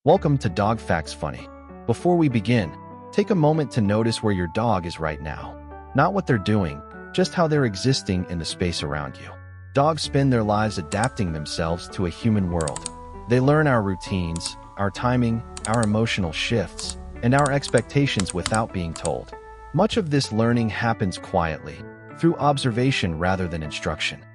Welcome to Dog Facts Funny. Before we begin, take a moment to notice where your dog is right now. Not what they're doing, just how they're existing in the space around you. Dogs spend their lives adapting themselves to a human world. They learn our routines, our timing, our emotional shifts, and our expectations without being told. Much of this learning happens quietly, through observation rather than instruction.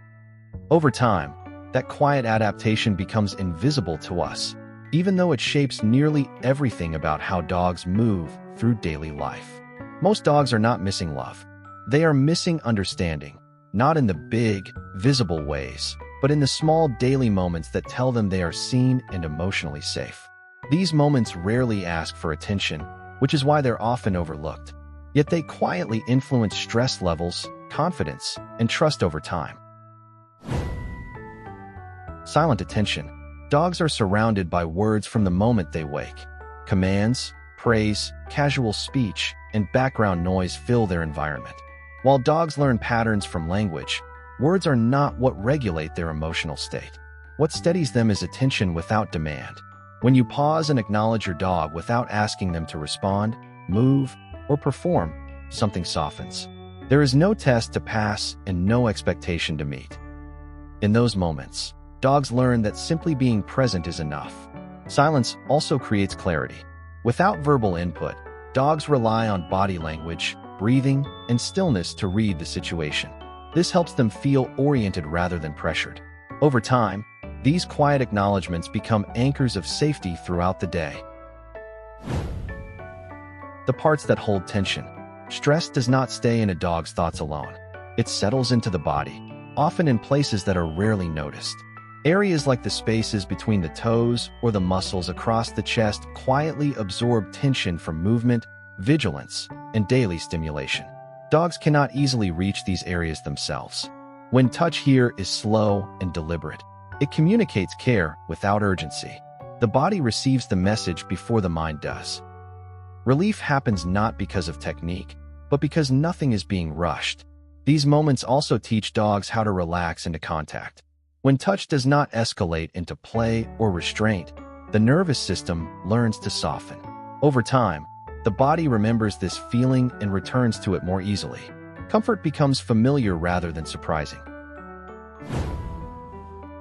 Over time, that quiet adaptation becomes invisible to us, even though it shapes nearly everything about how dogs move through daily life. Most dogs are not missing love. They are missing understanding, not in the big, visible ways, but in the small daily moments that tell them they are seen and emotionally safe. These moments rarely ask for attention, which is why they're often overlooked. Yet they quietly influence stress levels, confidence, and trust over time. Silent attention. Dogs are surrounded by words from the moment they wake. Commands, praise, casual speech, and background noise fill their environment. While dogs learn patterns from language, words are not what regulate their emotional state. What steadies them is attention without demand. When you pause and acknowledge your dog without asking them to respond, move, or perform, something softens. There is no test to pass and no expectation to meet. In those moments, dogs learn that simply being present is enough. Silence also creates clarity. Without verbal input, dogs rely on body language, breathing, and stillness to read the situation. This helps them feel oriented rather than pressured. Over time, these quiet acknowledgments become anchors of safety throughout the day. The parts that hold tension. Stress does not stay in a dog's thoughts alone. It settles into the body, often in places that are rarely noticed. Areas like the spaces between the toes or the muscles across the chest quietly absorb tension from movement, vigilance, and daily stimulation. Dogs cannot easily reach these areas themselves. When touch here is slow and deliberate, it communicates care without urgency. The body receives the message before the mind does. Relief happens not because of technique, but because nothing is being rushed. These moments also teach dogs how to relax into contact. When touch does not escalate into play or restraint, the nervous system learns to soften. Over time, the body remembers this feeling and returns to it more easily. Comfort becomes familiar rather than surprising.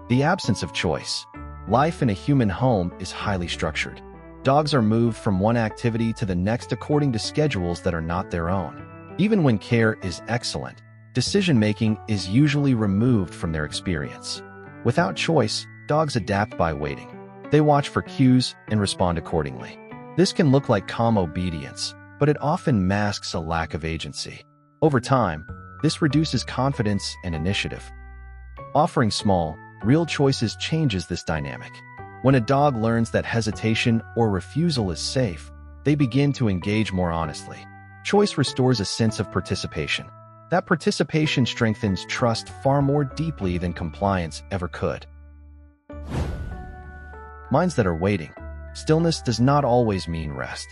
The absence of choice. Life in a human home is highly structured. Dogs are moved from one activity to the next according to schedules that are not their own. Even when care is excellent, decision-making is usually removed from their experience. Without choice, dogs adapt by waiting. They watch for cues and respond accordingly. This can look like calm obedience, but it often masks a lack of agency. Over time, this reduces confidence and initiative. Offering small, real choices changes this dynamic. When a dog learns that hesitation or refusal is safe, they begin to engage more honestly. Choice restores a sense of participation. That participation strengthens trust far more deeply than compliance ever could. Minds that are waiting. Stillness does not always mean rest.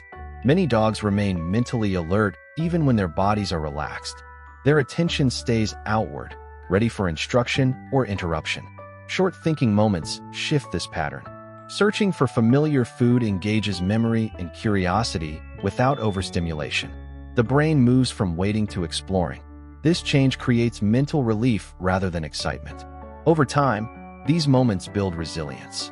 Many dogs remain mentally alert even when their bodies are relaxed. Their attention stays outward, ready for instruction or interruption. Short thinking moments shift this pattern. Searching for familiar food engages memory and curiosity without overstimulation. The brain moves from waiting to exploring. This change creates mental relief rather than excitement. Over time, these moments build resilience.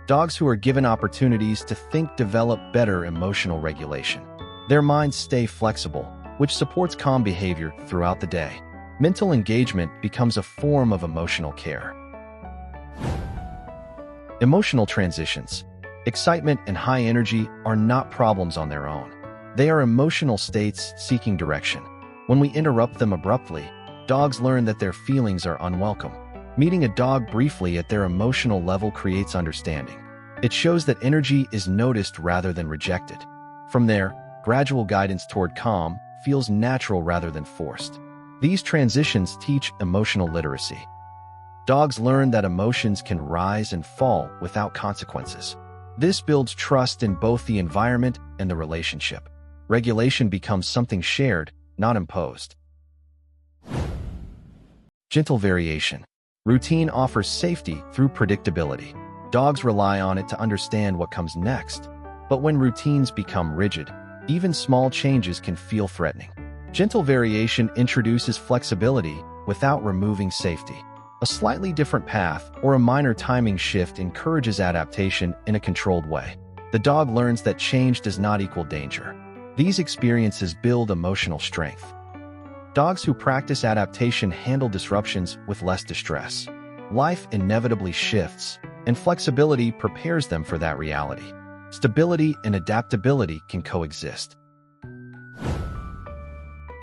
Dogs who are given opportunities to think develop better emotional regulation. Their minds stay flexible, which supports calm behavior throughout the day. Mental engagement becomes a form of emotional care. Emotional transitions. Excitement and high energy are not problems on their own. They are emotional states seeking direction. When we interrupt them abruptly, dogs learn that their feelings are unwelcome. Meeting a dog briefly at their emotional level creates understanding. It shows that energy is noticed rather than rejected. From there, gradual guidance toward calm feels natural rather than forced. These transitions teach emotional literacy. Dogs learn that emotions can rise and fall without consequences. This builds trust in both the environment and the relationship. Regulation becomes something shared, not imposed. Gentle variation. Routine offers safety through predictability. Dogs rely on it to understand what comes next. But when routines become rigid, even small changes can feel threatening. Gentle variation introduces flexibility without removing safety. A slightly different path or a minor timing shift encourages adaptation in a controlled way. The dog learns that change does not equal danger. These experiences build emotional strength. Dogs who practice adaptation handle disruptions with less distress. Life inevitably shifts, and flexibility prepares them for that reality. Stability and adaptability can coexist.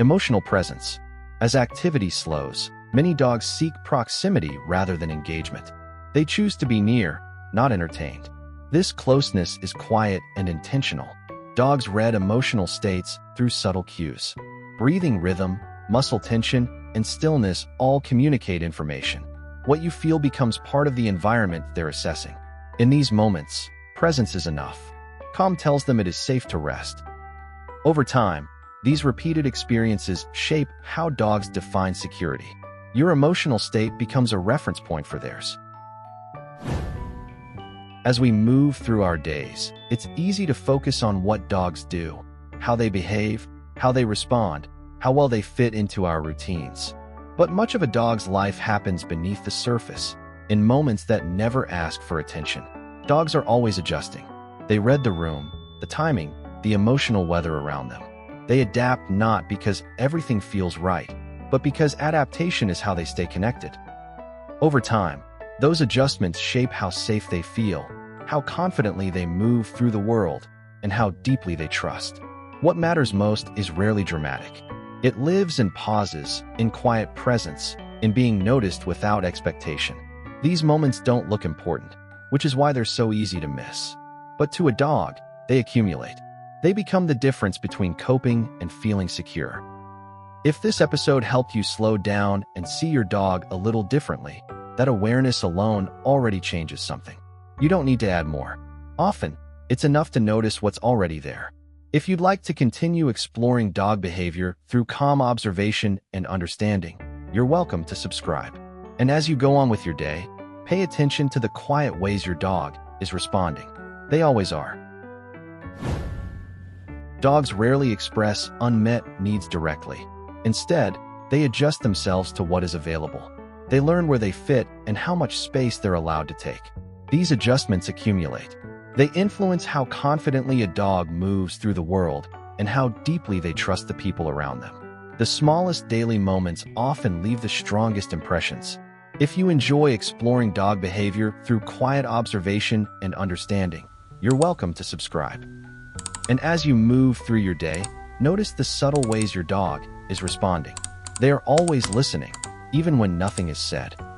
Emotional presence. As activity slows, many dogs seek proximity rather than engagement. They choose to be near, not entertained. This closeness is quiet and intentional. Dogs read emotional states through subtle cues. Breathing rhythm, muscle tension, and stillness all communicate information. What you feel becomes part of the environment they're assessing. In these moments, presence is enough. Calm tells them it is safe to rest. Over time, these repeated experiences shape how dogs define security. Your emotional state becomes a reference point for theirs. As we move through our days, it's easy to focus on what dogs do, how they behave, how they respond, how well they fit into our routines. But much of a dog's life happens beneath the surface, in moments that never ask for attention. Dogs are always adjusting. They read the room, the timing, the emotional weather around them. They adapt not because everything feels right, but because adaptation is how they stay connected. Over time, those adjustments shape how safe they feel, how confidently they move through the world, and how deeply they trust. What matters most is rarely dramatic. It lives in pauses, in quiet presence, in being noticed without expectation. These moments don't look important, which is why they're so easy to miss. But to a dog, they accumulate. They become the difference between coping and feeling secure. If this episode helped you slow down and see your dog a little differently, that awareness alone already changes something. You don't need to add more. Often, it's enough to notice what's already there. If you'd like to continue exploring dog behavior through calm observation and understanding, you're welcome to subscribe. And as you go on with your day, pay attention to the quiet ways your dog is responding. They always are. Dogs rarely express unmet needs directly. Instead, they adjust themselves to what is available. They learn where they fit and how much space they're allowed to take. These adjustments accumulate. They influence how confidently a dog moves through the world and how deeply they trust the people around them. The smallest daily moments often leave the strongest impressions. If you enjoy exploring dog behavior through quiet observation and understanding, you're welcome to subscribe. And as you move through your day, notice the subtle ways your dog is responding. They are always listening, even when nothing is said.